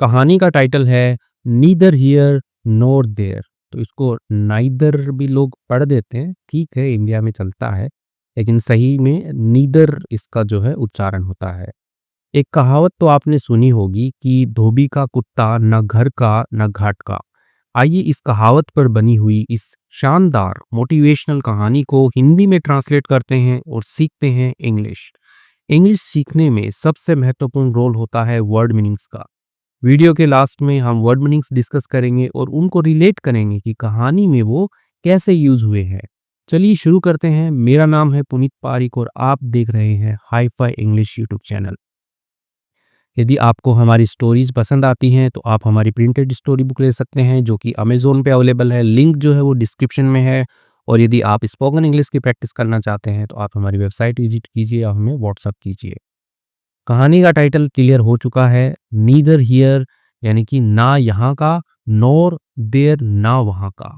कहानी का टाइटल है नीदर हियर नोर देयर। तो इसको नाइदर भी लोग पढ़ देते हैं, ठीक है, इंडिया में चलता है, लेकिन सही में नीदर इसका जो है उच्चारण होता है। एक कहावत तो आपने सुनी होगी कि धोबी का कुत्ता न घर का न घाट का। आइए इस कहावत पर बनी हुई इस शानदार मोटिवेशनल कहानी को हिंदी में ट्रांसलेट करते हैं और सीखते हैं इंग्लिश। इंग्लिश सीखने में सबसे महत्वपूर्ण रोल होता है वर्ड मीनिंग्स का। वीडियो के लास्ट में हम वर्ड मीनिंग्स डिस्कस करेंगे और उनको रिलेट करेंगे कि कहानी में वो कैसे यूज हुए हैं। चलिए शुरू करते हैं। मेरा नाम है पुनीत पारिक और आप देख रहे हैं hi fi English YouTube channel. यदि आपको हमारी स्टोरीज पसंद आती हैं तो आप हमारी प्रिंटेड स्टोरी बुक ले सकते हैं जो कि अमेज़न पे अवेलेबल है। लिंक जो है वो डिस्क्रिप्शन में है। और यदि आप स्पोकन इंग्लिश की प्रैक्टिस करना चाहते हैं तो आप हमारी वेबसाइट विजिट कीजिए या हमें व्हाट्सअप कीजिए। कहानी का टाइटल क्लियर हो चुका है, नीदर हियर यानी कि ना यहाँ का, नोर देयर ना वहाँ का।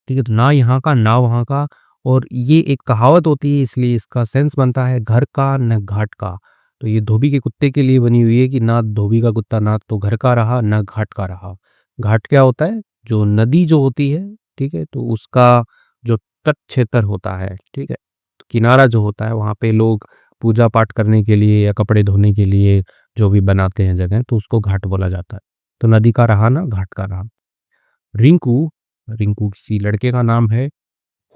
ठीक है, तो ना यहाँ का ना वहाँ का। और ये एक कहावत होती है इसलिए इसका सेंस बनता है घर का न घाट का। तो ये धोबी के कुत्ते के लिए बनी हुई है कि ना धोबी का कुत्ता ना तो घर का रहा ना घाट का रहा। घाट क्या होता है? जो नदी जो होती है, ठीक है, तो उसका जो तट क्षेत्र होता है, ठीक है, किनारा जो होता है वहाँ पे लोग पूजा पाठ करने के लिए या कपड़े धोने के लिए जो भी बनाते हैं जगह, तो उसको घाट बोला जाता है। तो नदी का रहा ना घाट का रहा। रिंकू, रिंकू किसी लड़के का नाम है।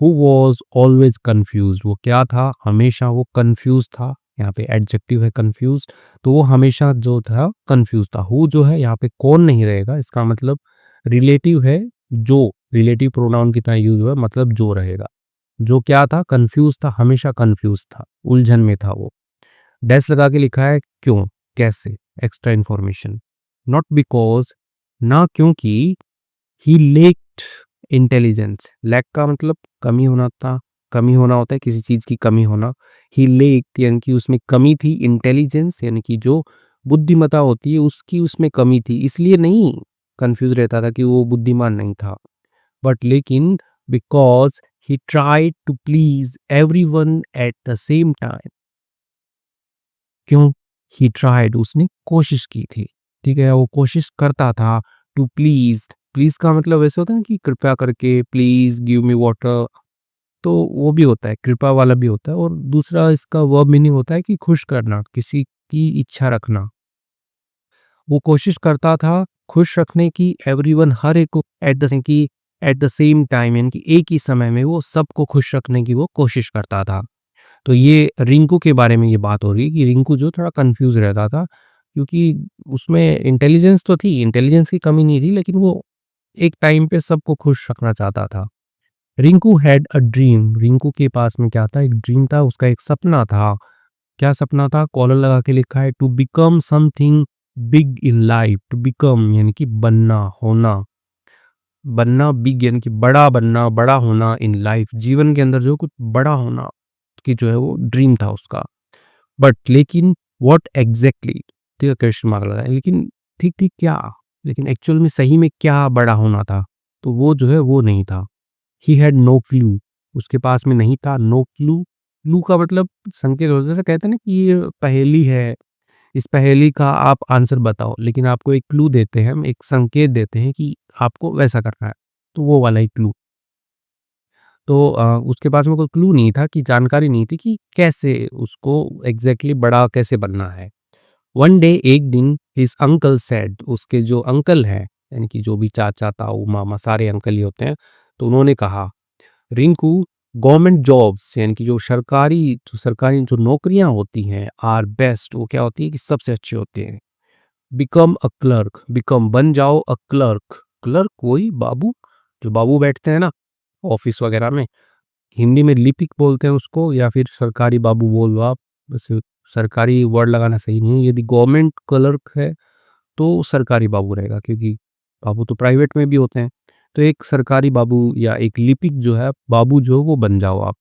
हु वॉज ऑलवेज कन्फ्यूज, वो क्या था? हमेशा वो कन्फ्यूज था। यहाँ पे एडजेक्टिव है कन्फ्यूज, तो वो हमेशा जो था कन्फ्यूज था। हु जो है यहाँ पे कौन नहीं रहेगा, इसका मतलब रिलेटिव है। जो रिलेटिव प्रोनाउन की तरह यूज हुआ, मतलब जो रहेगा। जो क्या था? कंफ्यूज था, हमेशा कंफ्यूज था, उलझन में था वो। डैश लगा के लिखा है क्यों, कैसे, एक्स्ट्रा इंफॉर्मेशन। नॉट बिकॉज, ना क्योंकि, ही लेक्ड इंटेलिजेंस। लैक का मतलब कमी होना था, कमी होना होता है किसी चीज की कमी होना। ही लेक्ड यानी कि उसमें कमी थी, इंटेलिजेंस यानी कि जो बुद्धिमत्ता होती है उसकी उसमें कमी थी, इसलिए नहीं कंफ्यूज रहता था कि वो बुद्धिमान नहीं था। बट लेकिन because he tried to please everyone at the same time। क्यों? he tried, उसने कोशिश की थी, ठीक है, वो कोशिश करता था। to please, प्लीज का मतलब वैसे होता है ना कि कृपया करके, प्लीज गिव मी वाटर, तो वो भी होता है, कृपा वाला भी होता है। और दूसरा इसका वर्ब मीनिंग होता है कि खुश करना, किसी की इच्छा रखना। वो कोशिश करता था खुश रखने की एवरीवन, हर एक को, एट द सेम टाइम यानी कि एक ही समय में वो सबको खुश रखने की वो कोशिश करता था। तो ये रिंकू के बारे में ये बात हो रही है कि रिंकू जो थोड़ा कंफ्यूज रहता था, क्योंकि उसमें इंटेलिजेंस तो थी, इंटेलिजेंस की कमी नहीं थी, लेकिन वो एक टाइम पे सबको खुश रखना चाहता था। Rinku had a dream, Rinku के पास में क्या था? एक ड्रीम था, उसका एक सपना था। क्या सपना था? कॉलर लगा के लिखा है to become something big in life. To become यानी कि बनना, होना, बनना, बिग यानी कि बड़ा बनना, बड़ा होना, इन लाइफ जीवन के अंदर जो कुछ बड़ा होना की जो है वो ड्रीम था उसका। बट लेकिन व्हाट एग्जैक्टली, ठीक है, क्वेश्चन मार्क लगा है, लेकिन ठीक ठीक क्या, लेकिन एक्चुअल में सही में क्या बड़ा होना था, तो वो जो है वो नहीं था। ही हैड नो क्लू, उसके पास में नहीं था। नो क्लू, क्लू का मतलब संकेत होता है, जैसे कहते हैं ना कि ये पहेली है, इस पहेली का आप आंसर बताओ, लेकिन आपको एक क्लू देते हैं, हम एक संकेत देते हैं कि आपको वैसा करना है, तो वो वाला ही क्लू। तो उसके पास में कोई क्लू नहीं था, कि जानकारी नहीं थी कि कैसे उसको एग्जैक्टली बड़ा कैसे बनना है। वन डे, एक दिन, हिज अंकल सेड, उसके जो अंकल हैं, यानी कि जो भी चाचा ताऊ मामा सारे अंकल ही होते हैं, तो उन्होंने कहा, रिंकू, गवर्नमेंट जॉब्स यानी कि जो सरकारी जो नौकरियां होती हैं, आर बेस्ट, वो क्या होती है कि सबसे अच्छे होते हैं। बिकम अ क्लर्क, बिकम बन जाओ, अ क्लर्क, क्लर्क वही बाबू, जो बाबू बैठते हैं ना ऑफिस वगैरह में, हिंदी में लिपिक बोलते हैं उसको, या फिर सरकारी बाबू बोल लो आप। वैसे सरकारी वर्ड लगाना सही नहीं है, यदि गवर्नमेंट क्लर्क है तो सरकारी बाबू रहेगा, क्योंकि बाबू तो प्राइवेट में भी होते हैं। तो एक सरकारी बाबू या एक लिपिक जो है बाबू, जो वो बन जाओ आप।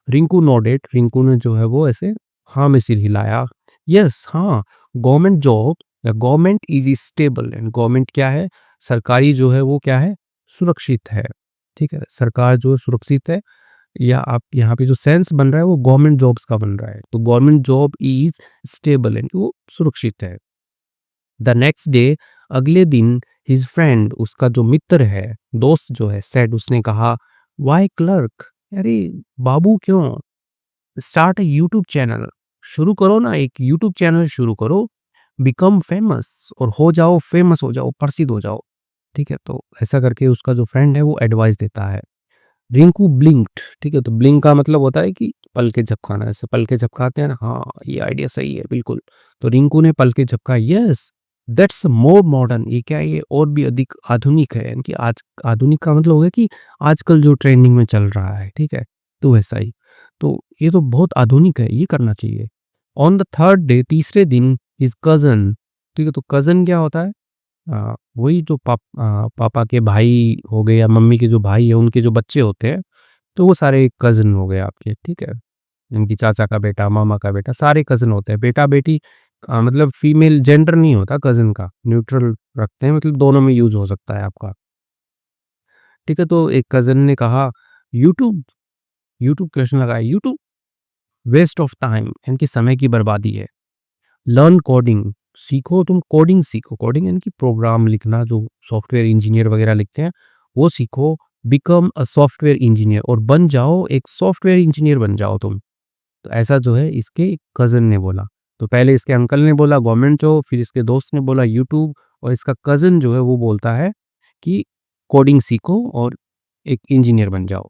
रिंकू नोडेड, रिंकू ने जो है वो ऐसे हाँ में सिर हिलाया। यस, हाँ, गवर्नमेंट जॉब या government is stable, and government क्या है? सरकारी जो है वो क्या है? सुरक्षित है, ठीक है, सरकार जो है सुरक्षित है। या आप यहाँ पे जो सेंस बन रहा है वो गवर्नमेंट जॉब्स का बन रहा है, तो government job is stable and वो सुरक्षित है। द नेक्स्ट डे, अगले दिन, हिज फ्रेंड, उसका जो मित्र है, दोस्त जो है, सेड, उसने कहा, वाई क्लर्क, अरे बाबू क्यों, स्टार्ट अ यूट्यूब चैनल, शुरू करो ना, एक यूट्यूब चैनल शुरू करो, बिकम फेमस, और हो जाओ, फेमस हो जाओ, प्रसिद्ध हो जाओ। ठीक है, तो ऐसा करके उसका जो फ्रेंड है वो एडवाइस देता है। रिंकू ब्लिंक्ड, ठीक है, तो ब्लिंक का मतलब होता है कि पलके झपकाना, ऐसे पलके झपकाते हैं ना, हाँ ये आइडिया सही है बिल्कुल। तो रिंकू ने पलके झपकाए, यस दैट्स मोर मॉडर्न, ये क्या है, ये और भी अधिक आधुनिक है, यानी कि आज आधुनिक का मतलब हो गया कि आजकल जो ट्रेंडिंग में चल रहा है, ठीक है, तो वैसा ही। तो ये तो बहुत आधुनिक है, ये करना चाहिए। ऑन द थर्ड डे, तीसरे दिन, हिज कजन, ठीक है, तो कजन क्या होता है, वही जो पापा के भाई हो गए या मम्मी के जो भाई है उनके जो बच्चे होते हैं, तो वो सारे कज़न हो गए आपके, ठीक है? इनकी चाचा का बेटा, मामा का बेटा, सारे कज़न होते हैं। बेटा-बेटी मतलब फीमेल जेंडर नहीं होता कज़न का, न्यूट्रल रखते हैं, मतलब दोनों में यूज़ हो सकता है आपका। ठीक है, तो एक कज़न ने कहा, यूट्यूब, यूट्यूब क्वेश्चन लगाया, यूट्यूब वेस्ट ऑफ टाइम, यानी कि समय की बर्बादी है। लर्न कोडिंग, सीखो, तुम कोडिंग सीखो, कोडिंग यानी कि प्रोग्राम लिखना, जो सॉफ्टवेयर इंजीनियर वगैरह लिखते हैं वो सीखो। बिकम अ सॉफ्टवेयर इंजीनियर, और बन जाओ, एक सॉफ्टवेयर इंजीनियर बन जाओ तुम। तो ऐसा जो है इसके कज़न ने बोला। तो पहले इसके अंकल ने बोला गवर्नमेंट जॉब, फिर इसके दोस्त ने बोला यूट्यूब, और इसका कज़न जो है वो बोलता है कि कोडिंग सीखो और एक इंजीनियर बन जाओ।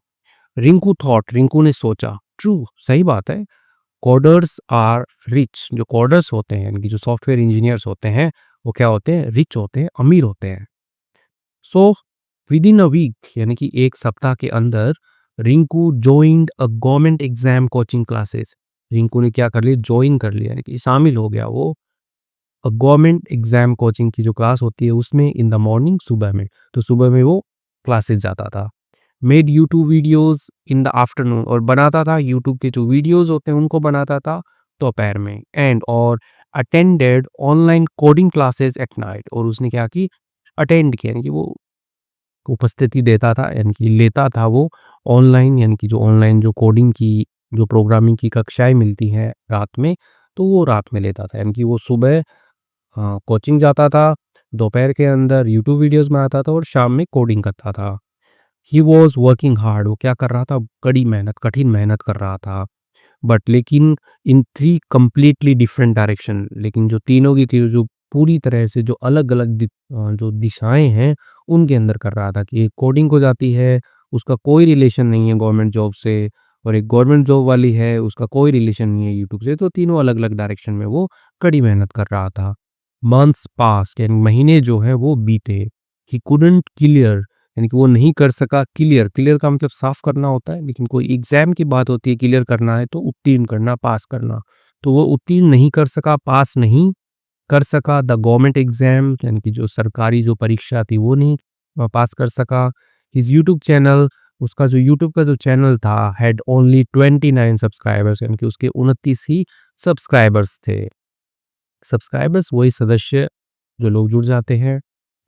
रिंकू थॉट, रिंकू ने सोचा, ट्रू, सही बात है, कोडर्स आर रिच, जो कोडर्स होते हैं यानी कि जो सॉफ्टवेयर इंजीनियर्स होते हैं वो क्या होते हैं, रिच होते हैं, अमीर होते हैं। So with in a week, यानी कि एक सप्ताह के अंदर, Rinku joined a government exam coaching classes, Rinku ने क्या कर लिया, ज्वाइन कर लिया, यानी कि शामिल हो गया वो गवर्नमेंट एग्जाम कोचिंग की जो क्लास होती है उसमें, इन द मॉर्निंग, सुबह में। तो सुबह में वो क्लासेस जाता था। Made YouTube videos in the afternoon, और बनाता था यूट्यूब के जो वीडियोस होते हैं उनको बनाता था दोपहर में। एंड और attended online coding classes at night, और उसने क्या की, अटेंड किया, यानी कि वो उपस्थिति देता था, यानी कि लेता था वो ऑनलाइन, यानी कि जो ऑनलाइन जो कोडिंग की, जो प्रोग्रामिंग की कक्षाएं मिलती हैं रात में, तो वो रात में लेता था, यानी कि वो सुबह कोचिंग जाता था, दोपहर के अंदर यूट्यूब वीडियोस बनाता था, और शाम में कोडिंग करता था। ही वॉज वर्किंग हार्ड, वो क्या कर रहा था, कड़ी मेहनत, कठिन मेहनत कर रहा था। बट लेकिन in three completely different direction, लेकिन जो तीनों की थी, जो पूरी तरह से जो अलग अलग जो दिशाएं हैं उनके अंदर कर रहा था, कि एक कोडिंग को जाती है, उसका कोई रिलेशन नहीं है गवर्नमेंट जॉब से, और एक गवर्नमेंट जॉब वाली है, उसका कोई रिलेशन नहीं है यूट्यूब से, तो तीनों अलग अलग डायरेक्शन में वो कड़ी मेहनत कर रहा था। मंथ्स पास्ट, यानी महीने जो है वो बीते। ही कुडंट क्लियर, यानी कि वो नहीं कर सका क्लियर, क्लियर का मतलब साफ करना होता है, लेकिन कोई एग्जाम की बात होती है, क्लियर करना है तो उत्तीर्ण करना, पास करना, तो वो उत्तीर्ण नहीं कर सका, पास नहीं कर सका। द गवर्नमेंट एग्जाम, यानी कि जो सरकारी जो परीक्षा थी वो नहीं पास कर सका। हिज यूट्यूब चैनल, उसका जो यूट्यूब का जो चैनल था, हैड ओनली 29 सब्सक्राइबर्स, यानी कि उसके 29 ही सब्सक्राइबर्स थे। सब्सक्राइबर्स वही सदस्य जो लोग जुड़ जाते हैं।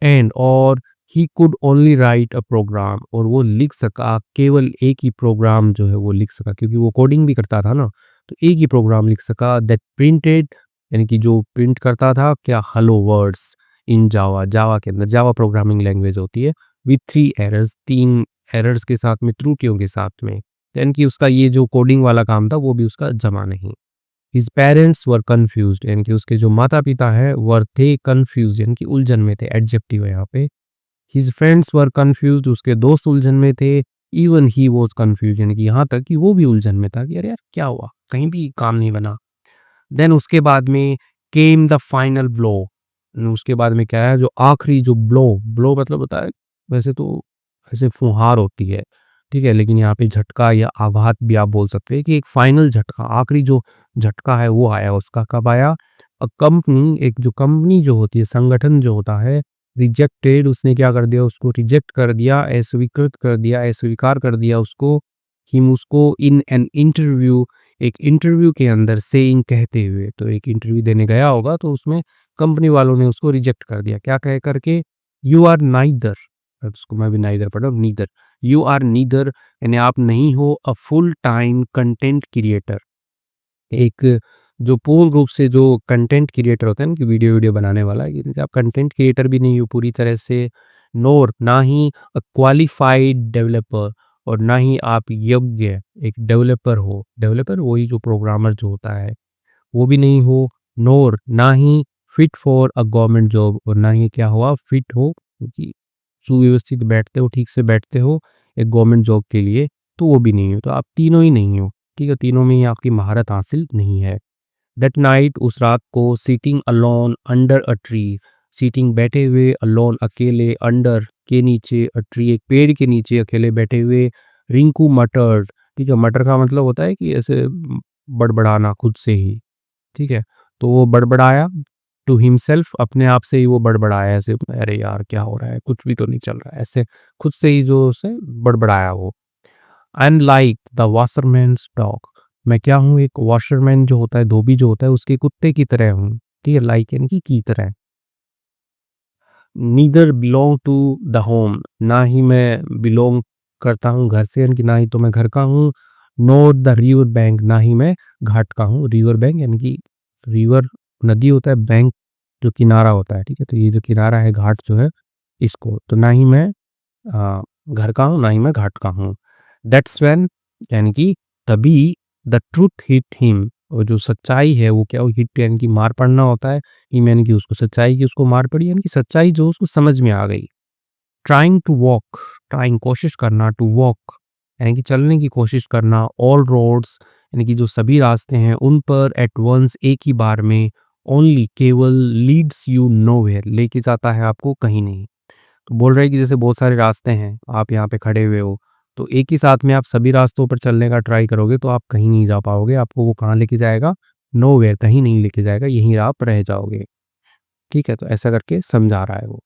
एंड और he could only write a programme, और वो लिख सका केवल एक ही प्रोग्राम जो है वो लिख सका, क्योंकि वो कोडिंग भी करता था ना, तो एक ही प्रोग्राम लिख सका, दैट प्रिंटेड, यानी कि जो प्रिंट करता था क्या, हेलो वर्ड्स इन जावा, जावा के अंदर, जावा प्रोग्रामिंग लैंग्वेज होती है, विथ 3 एरर्स, 3 एरर्स के साथ में, त्रुटियों के साथ में, यानी कि उसका ये जो कोडिंग वाला काम था वो भी उसका जमा नहीं। हिज पेरेंट्स वर कन्फ्यूज्ड, यानी कि उसके जो माता-पिता हैं वर थे कन्फ्यूज्ड, यानी कि उलझन में थे, एडजेक्टिव है यहाँ पे। हिज फ्रेंड्स वर कन्फ्यूज्ड, उसके दोस्त उलझन में थे। इवन ही वाज कन्फ्यूज्ड, यानी कि यहाँ तक कि वो भी उलझन में था कि अरे यार क्या हुआ? कहीं भी काम नहीं बना। देन उसके बाद में केम द फाइनल ब्लो, उसके बाद में क्या है, जो आखिरी जो ब्लो, ब्लो मतलब होता है, वैसे तो ऐसे फुहार होती है, ठीक है, लेकिन यहाँ पे झटका या आघात भी आप बोल सकते हैं, कि एक फाइनल झटका, आखिरी जो झटका है वो आया, उसका कब आया, कंपनी, एक जो कंपनी जो होती है, संगठन जो होता है, रिजेक्टेड, उसने क्या कर दिया, उसको रिजेक्ट कर दिया, अस्वीकृत कर दिया, अस्वीकार कर दिया उसको, हिम, उसको, इन एन इंटरव्यू, एक इंटरव्यू के अंदर, सेइंग, कहते हुए, तो एक इंटरव्यू देने गया होगा तो उसमें कंपनी वालों ने उसको रिजेक्ट कर दिया, क्या कह करके, यू आर नाइदर, अब उसको मैं भी नाइदर पढ़ा, नीदर, यू आर नीदर, यानी आप नहीं हो a full time content creator, एक जो पूर्ण रूप से जो कंटेंट क्रिएटर होता है ना कि वीडियो बनाने वाला, कि आप कंटेंट क्रिएटर भी नहीं हो पूरी तरह से, नोर ना ही क्वालिफाइड डेवलपर, और ना ही आप योग्य एक डेवलपर हो। डेवलपर वही जो प्रोग्रामर जो होता है, वो भी नहीं हो। नोर ना ही fit for a government job, और ना ही क्या हुआ फिट हो कि सुव्यवस्थित बैठते हो, ठीक से बैठते हो एक गवर्नमेंट जॉब के लिए, तो वो भी नहीं हो। तो आप तीनों ही नहीं हो, ठीक है, तीनों में ही आपकी महारत हासिल नहीं है। दैट नाइट, उस रात को, sitting alone under a tree, sitting बैठे हुए, अलोन अकेले, अंडर के नीचे, अ ट्री एक पेड़ के नीचे अकेले बैठे हुए, रिंकू मटर, ठीक है, मटर का मतलब होता है कि ऐसे बड़बड़ाना खुद से ही, ठीक है, तो वो बड़बड़ाया टू हिमसेल्फ, अपने आप से ही वो बड़बड़ाया ऐसे, अरे यार क्या हो रहा है, कुछ भी तो नहीं चल रहा है, ऐसे खुद से ही जो उसे बड़बड़ाया वो। I am like the washerman's dog, मैं क्या हूँ, एक वॉशरमैन जो होता है, धोबी जो होता है, उसके कुत्ते की तरह हूँ, ठीक है, लाइक यानी कि की तरह। Neither belong to the home, ना ही मैं बिलोंग करता हूँ घर से, यानी कि ना ही तो मैं घर का हूँ। नोर द रिवर बैंक, ना ही मैं घाट का हूँ। रिवर बैंक यानी कि रिवर नदी होता है, बैंक जो किनारा होता है, ठीक है, तो ये जो किनारा है घाट जो है इसको, तो ना ही मैं घर का हूँ, ना ही मैं घाट का हूँ। दैट्स व्हेन, यानी कि तभी, द ट्रूथ हिट हिम, और जो सच्चाई है वो क्या, वो हिट यानी कि मार पड़ना होता है, हिम यानी कि उसको, सच्चाई की उसको मार पड़ी, यानी कि सच्चाई जो उसको समझ में आ गई। ट्राइंग टू वॉक, ट्राइंग कोशिश करना, टू वॉक यानी कि चलने की कोशिश करना, ऑल रोड्स यानी कि जो सभी रास्ते हैं उन पर, एट वंस एक ही बार में, ओनली केवल, लीड्स यू नोवेयर लेके जाता है आपको कहीं नहीं। तो बोल रहे हैं कि जैसे बहुत सारे रास्ते हैं, आप यहाँ पे खड़े हुए हो, तो एक ही साथ में आप सभी रास्तों पर चलने का ट्राई करोगे तो आप कहीं नहीं जा पाओगे, आपको वो कहाँ लेके जाएगा, नोवेयर, कहीं नहीं लेके जाएगा, यहीं आप रह जाओगे, ठीक है, तो ऐसा करके समझा रहा है वो।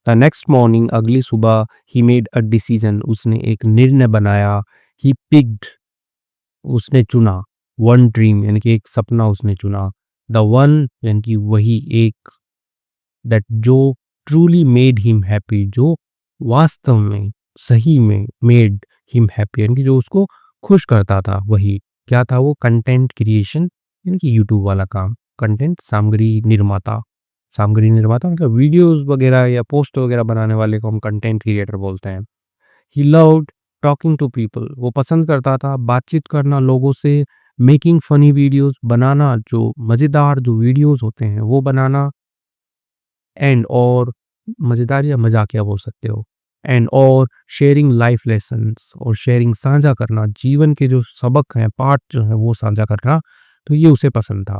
द नेक्स्ट मॉर्निंग, अगली सुबह, ही मेड अ डिसीजन, उसने एक निर्णय बनाया, ही पिक्ड, उसने चुना, वन ड्रीम यानी कि एक सपना उसने चुना, द वन यानी कि वही एक, दैट जो ट्रूली मेड हिम हैप्पी, जो वास्तव में, सही में, मेड हिम हैप्पी यानी कि जो उसको खुश करता था, वही क्या था वो, कंटेंट क्रिएशन यानी कि यूट्यूब वाला काम, कंटेंट सामग्री निर्माता, सामग्री निर्माता मतलब वीडियोस वगैरह या पोस्ट वगैरह बनाने वाले को हम कंटेंट क्रिएटर बोलते हैं। He loved talking to people, वो पसंद करता था बातचीत करना लोगों से, मेकिंग फनी वीडियोस, बनाना जो मज़ेदार जो वीडियोस होते हैं वो बनाना, एंड और मज़ेदार या मज़ाकिया बोल सकते हो, एंड और शेयरिंग लाइफ लेसन्स, और शेयरिंग साझा करना, जीवन के जो सबक हैं, पाठ जो है वो साझा करना, तो ये उसे पसंद था।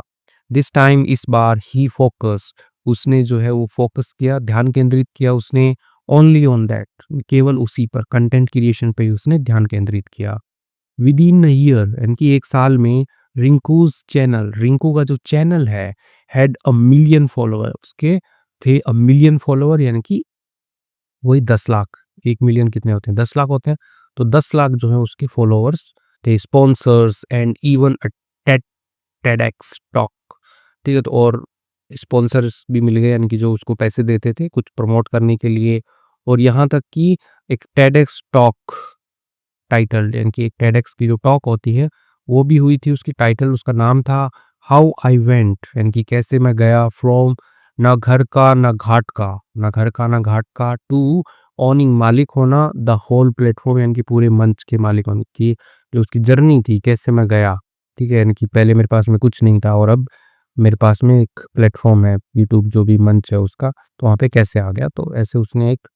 दिस टाइम, इस बार, ही फोकस, उसने जो है वो फोकस किया, ध्यान केंद्रित किया उसने, ओनली ऑन दैट, केवल उसी पर, कंटेंट क्रिएशन पे ही उसने ध्यान केंद्रित किया। विद इन अ ईयर यानी कि एक साल में, रिंकूज चैनल, रिंकू का जो चैनल है, हैड अ मिलियन फॉलोअर, उसके थे अ मिलियन फॉलोअर यानी कि वही 10 लाख, 1 मिलियन कितने होते हैं, 10 लाख होते हैं, तो 10 लाख जो है उसके फॉलोअर्स थे, sponsors and even Ted TEDx talk, ठीक है, तो और स्पॉन्सर्स भी मिल गए यानी कि जो उसको पैसे देते थे कुछ प्रमोट करने के लिए, और यहाँ तक कि एक टेडएक्स टॉक टाइटल यानी कि एक टेडएक्स की जो टॉक होती है वो भी हुई थी, उसकी टाइटल, उसका नाम था हाउ आई वेंट यानी कि कैसे मैं गया, फ्रॉम, ना घर का ना घाट का, ना घर का ना घाट का, टू ओनिंग, मालिक होना, द होल प्लेटफॉर्म यानी कि पूरे मंच के मालिक होने की, जो उसकी जर्नी थी, कैसे मैं गया, ठीक है, यानी कि पहले मेरे पास में कुछ नहीं था और अब मेरे पास में एक प्लेटफॉर्म है, यूट्यूब जो भी मंच है उसका, तो वहाँ पे कैसे आ गया, तो ऐसे उसने एक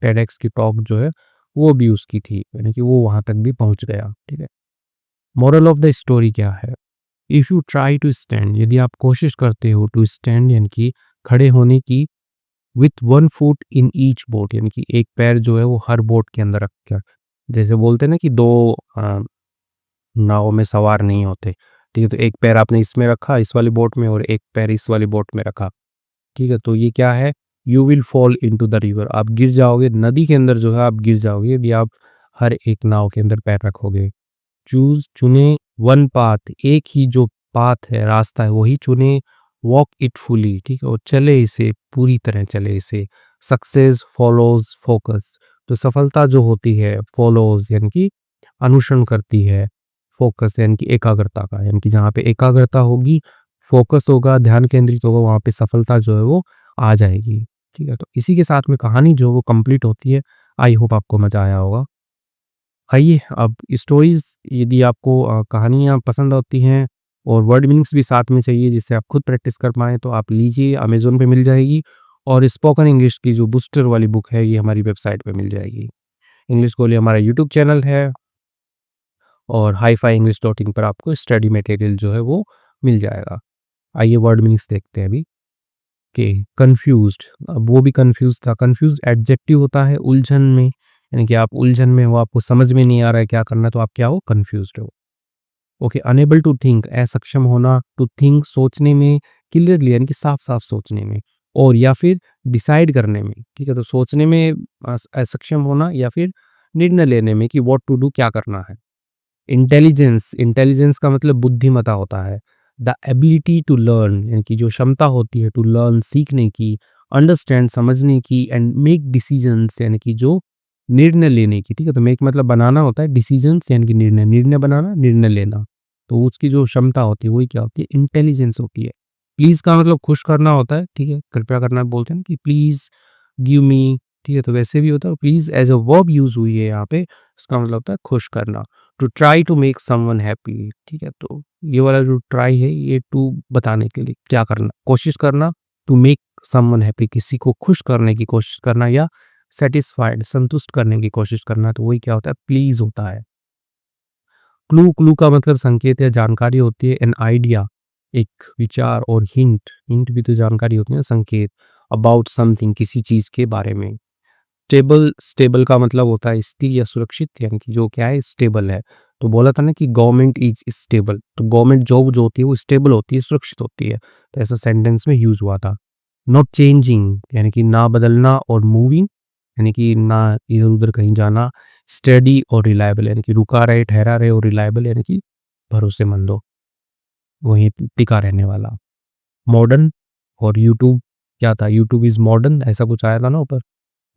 टेडएक्स की टॉक जो है वो भी उसकी थी, यानी कि वो वहाँ तक भी पहुँच गया, ठीक है। मोरल ऑफ द स्टोरी क्या है? If you try to stand, यदि आप कोशिश करते हो टू स्टैंड यानी कि खड़े होने की, with one foot in each boat यानी कि एक पैर जो है वो हर बोट के अंदर रख कर, जैसे बोलते हैं ना कि दो नाव में सवार नहीं होते, ठीक है, तो एक पैर आपने इसमें रखा इस वाली बोट में और एक पैर इस वाली बोट में रखा, ठीक है, तो ये क्या है, you will fall into the river, आप गिर जाओगे नदी के अंदर जो है, आप गिर जाओगे यदि आप हर एक नाव के अंदर पैर रखोगे। चूज, चुने, वन पाथ, एक ही जो पाथ है, रास्ता है वही चुने, वॉक इट फुली, ठीक है, और चले इसे पूरी तरह, चले इसे। सक्सेस फॉलोज फोकस, तो सफलता जो होती है, फॉलोज यानी कि अनुसरण करती है, फोकस यानी कि एकाग्रता का, यानी कि जहाँ पे एकाग्रता होगी फ़ोकस होगा, ध्यान केंद्रित होगा, वहाँ पे सफलता जो है वो आ जाएगी। ठीक है? तो इसी के साथ में कहानी जो है वो कंप्लीट होती है। आई होप आपको मज़ा आया होगा। आइए अब स्टोरीज़ यदि आपको कहानियाँ पसंद आती हैं और वर्ड मीनिंग्स भी साथ में चाहिए जिससे आप खुद प्रैक्टिस कर पाएँ तो आप लीजिए, अमेज़न पे मिल जाएगी और स्पोकन इंग्लिश की जो बूस्टर वाली बुक है ये हमारी वेबसाइट पे मिल जाएगी। इंग्लिश गोली हमारा यूट्यूब चैनल है और हाइफाइंग्लिश.इन पर आपको स्टडी मटेरियल जो है वो मिल जाएगा। आइए वर्ड मीनिंग्स देखते हैं अभी कि कन्फ्यूज़्ड, अब वो भी कन्फ्यूज़ था। कन्फ्यूज़ एडजेक्टिव होता है उलझन में, यानी कि आप उलझन में हो, आपको समझ में नहीं आ रहा है क्या करना है तो आप क्या हो? कन्फ्यूज़्ड हो। ओके, अनेबल टू थिंक, असक्षम होना, टू थिंक सोचने में, क्लियरली यानी कि साफ-साफ सोचने में और या फिर डिसाइड करने में, ठीक है? तो सोचने में असक्षम होना या फिर निर्णय लेने में कि व्हाट टू डू, क्या करना है। इंटेलिजेंस, इंटेलिजेंस का मतलब बुद्धिमत्ता होता है। द एबिलिटी टू लर्न यानी कि जो क्षमता होती है टू लर्न सीखने की, अंडरस्टैंड समझने की एंड मेक डिसीजंस यानी कि जो निर्णय लेने की, ठीक है? तो मेक मतलब बनाना होता है, डिसीजंस यानी कि निर्णय, निर्णय बनाना, निर्णय लेना। तो उसकी जो क्षमता होती है वही क्या होती है? इंटेलिजेंस होती है। प्लीज़ का मतलब खुश करना होता है, ठीक है? कृपया करना बोलते हैं ना कि प्लीज़ गिव मी, ठीक है? तो वैसे भी होता है please as a verb use हुई है यहाँ पे, इसका मतलब होता है खुश करना। To try to make someone happy, ठीक है? तो ये वाला जो ट्राई है ये टू बताने के लिए क्या करना, कोशिश करना, टू मेक समवन हैप्पी किसी को खुश करने की कोशिश करना या सैटिस्फाइड संतुष्ट करने की कोशिश करना, तो वही क्या होता है? प्लीज़ होता है। क्लू, क्लू का मतलब संकेत या जानकारी होती है। एन आइडिया एक विचार और हिंट, हिंट भी तो जानकारी होती है ना, संकेत। अबाउट समथिंग किसी चीज़ के बारे में। स्टेबल, स्टेबल का मतलब होता है स्थिर या सुरक्षित यानी कि जो क्या है स्टेबल है। तो बोला था ना कि गवर्नमेंट इज़ स्टेबल, तो गवर्नमेंट जॉब जो होती है वो स्टेबल होती है, सुरक्षित होती है। तो ऐसा सेंटेंस में यूज़ हुआ था। नॉट चेंजिंग यानी कि ना बदलना और मूविंग यानी कि ना इधर-उधर कहीं जाना। स्टेडी और रिलायबल यानी कि रुका रहे, ठहरा रहे और रिलायबल यानी कि भरोसेमंद हो, वहीं टिका रहने वाला। मॉडर्न और यूट्यूब क्या था? यूट्यूब इज़ मॉडर्न ऐसा कुछ आया था ना ऊपर।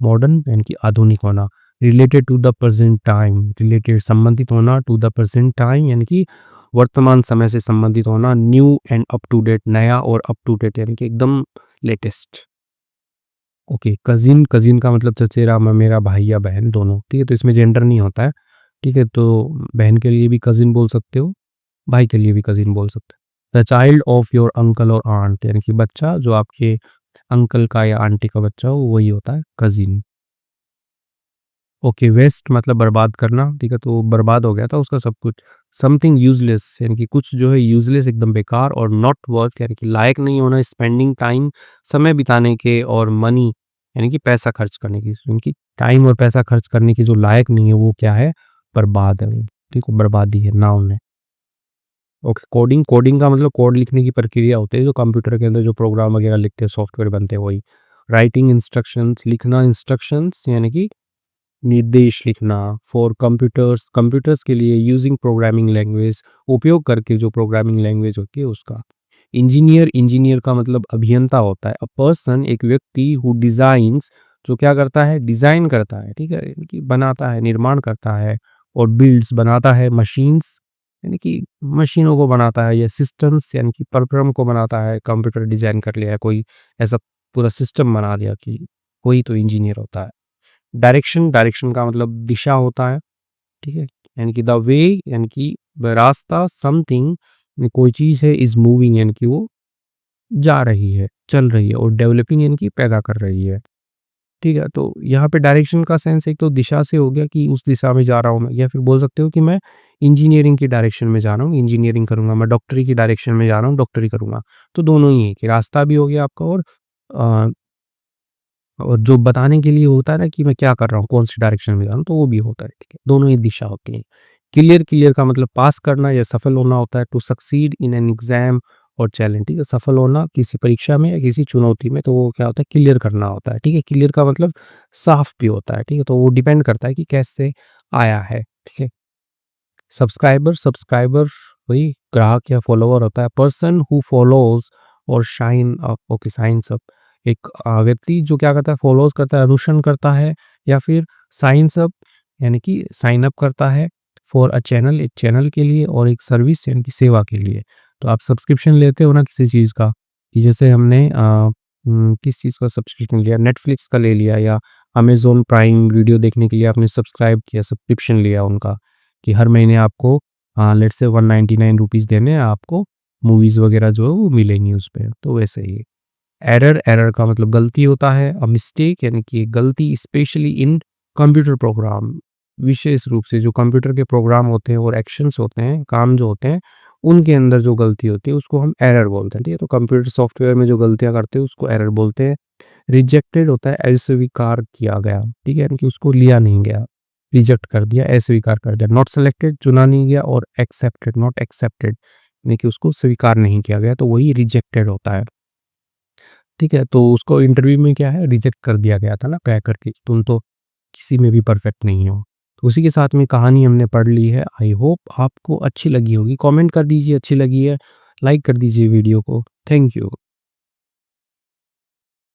मॉडर्न यानी कि आधुनिक होना। Related to the present time, related संबंधित होना, टू द प्रेजेंट टाइम यानी कि वर्तमान समय से संबंधित होना। New and up to date, नया और अप टू डेट यानी कि एकदम लेटेस्ट। ओके, कजिन, कजिन का मतलब चचेरा, ममेरा, भाई या बहन दोनों, ठीक है? तो इसमें जेंडर नहीं होता है, ठीक है? तो बहन के लिए भी कजिन बोल सकते हो, भाई के लिए भी कजिन बोल सकते हो। The child of your uncle और आंट यानी कि बच्चा जो आपके अंकल का या आंटी का बच्चा हो वही होता है कजिन। ओके, वेस्ट मतलब बर्बाद करना, ठीक है? तो बर्बाद हो गया था उसका सब कुछ। समथिंग यूज़लेस यानी कि कुछ जो है यूज़लेस एकदम बेकार और नॉट वर्थ यानी कि लायक नहीं होना। स्पेंडिंग टाइम समय बिताने के और मनी यानी कि पैसा खर्च करने की, यानी कि टाइम और पैसा खर्च करने की जो लायक नहीं है वो क्या है? बर्बाद है वो, ठीक है? बर्बादी है, नाउन है। ओके, कोडिंग, कोडिंग का मतलब कोड लिखने की प्रक्रिया होती है जो कंप्यूटर के अंदर जो प्रोग्राम वगैरह लिखते हैं, सॉफ्टवेयर बनते हैं वही। राइटिंग इंस्ट्रक्शंस, लिखना इंस्ट्रक्शंस यानी कि निर्देश लिखना। फॉर कंप्यूटर्स, कंप्यूटर्स के लिए। यूजिंग प्रोग्रामिंग लैंग्वेज, उपयोग करके जो प्रोग्रामिंग लैंग्वेज होती है उसका। इंजीनियर, इंजीनियर का मतलब अभियंता होता है। अ पर्सन एक व्यक्ति हु डिजाइंस जो क्या करता है? डिजाइन करता है, ठीक है? यानी कि बनाता है, निर्माण करता है। और बिल्ड्स बनाता है। मशीन्स यानी कि मशीनों को बनाता है या सिस्टम्स यानी कि प्रोग्राम को बनाता है। कंप्यूटर डिजाइन कर लिया है कोई, ऐसा पूरा सिस्टम बना लिया कि कोई तो इंजीनियर होता है। डायरेक्शन, डायरेक्शन का मतलब दिशा होता है, ठीक है? यानी कि द वे यानी कि रास्ता। समथिंग कोई चीज़ है, इज़ मूविंग यानी कि वो जा रही है, चल रही है और डेवलपिंग यानी कि पैदा कर रही है, ठीक है? तो यहाँ पे डायरेक्शन का सेंस एक तो दिशा से हो गया कि उस दिशा में जा रहा हूँ मैं, या फिर बोल सकते हो कि मैं इंजीनियरिंग की डायरेक्शन में जा रहा हूँ, इंजीनियरिंग करूँगा। मैं डॉक्टरी की डायरेक्शन में जा रहा हूँ, डॉक्टरी करूँगा। तो दोनों ही है कि रास्ता भी हो गया आपका अ और जो बताने के लिए होता है ना कि मैं क्या कर रहा हूँ, कौन-सी डायरेक्शन में जा रहा हूँ, तो वो भी होता है, ठीक है? दोनों ही दिशा होती है। क्लियर, क्लियर का मतलब पास करना या सफल होना होता है। To succeed in an exam और चैलेंज, ठीक है? सफल होना किसी परीक्षा में या किसी चुनौती में, तो वो क्या होता है? क्लियर करना होता है, ठीक है? क्लियर का मतलब साफ भी होता है, ठीक है? तो वो डिपेंड करता है कि कैसे आया है, ठीक है? सब्सक्राइबर, सब्सक्राइबर वही ग्राहक या फॉलोवर होता है। पर्सन हू फॉलोज़ और shine up, okay signs up एक व्यक्ति जो क्या करता है? फॉलोज़ करता है, अनुसरण करता है या फिर साइन्स अप यानी कि साइन अप करता है फॉर अ चैनल, एक चैनल के लिए और एक सर्विस यानी कि सेवा के लिए। तो आप सब्सक्रिप्शन लेते हो ना किसी चीज़ का, कि जैसे हमने किस चीज़ का सब्सक्रिप्शन लिया, नेटफ्लिक्स का ले लिया या अमेज़न प्राइम वीडियो देखने के लिए आपने सब्सक्राइब किया, सब्सक्रिप्शन लिया उनका, कि हर महीने आपको लेट्स से 199 रुपीज़ देने हैं आपको, मूवीज़ वगैरह जो है वो मिलेंगी उस पे, तो वैसे ही। एरर का मतलब गलती होता है, मिस्टेक यानी कि गलती स्पेशली इन कंप्यूटर प्रोग्राम, विशेष रूप से जो कंप्यूटर के प्रोग्राम होते हैं और एक्शंस होते हैं, काम जो होते हैं, उनके अंदर जो गलती होती है उसको हम एरर बोलते हैं, ठीक है? तो कंप्यूटर सॉफ्टवेयर में जो गलतियाँ करते हैं उसको एरर बोलते हैं। रिजेक्टेड होता है अस्वीकार किया गया, ठीक है? यानी कि उसको लिया नहीं गया, रिजेक्ट कर दिया, अस्वीकार कर दिया। नॉट सेलेक्टेड चुना नहीं गया और एक्सेप्टेड नॉट एक्सेप्टेड यानी कि उसको स्वीकार नहीं किया गया, तो वही रिजेक्टेड होता है। ठीक है, तो उसको इंटरव्यू में क्या है रिजेक्ट कर दिया गया था ना कह कर के, तुम तो किसी में भी परफेक्ट नहीं हो। तो उसी के साथ में कहानी हमने पढ़ ली है। आई होप आपको अच्छी लगी होगी। कमेंट कर दीजिए अच्छी लगी है, लाइक कर दीजिए वीडियो को। Thank you.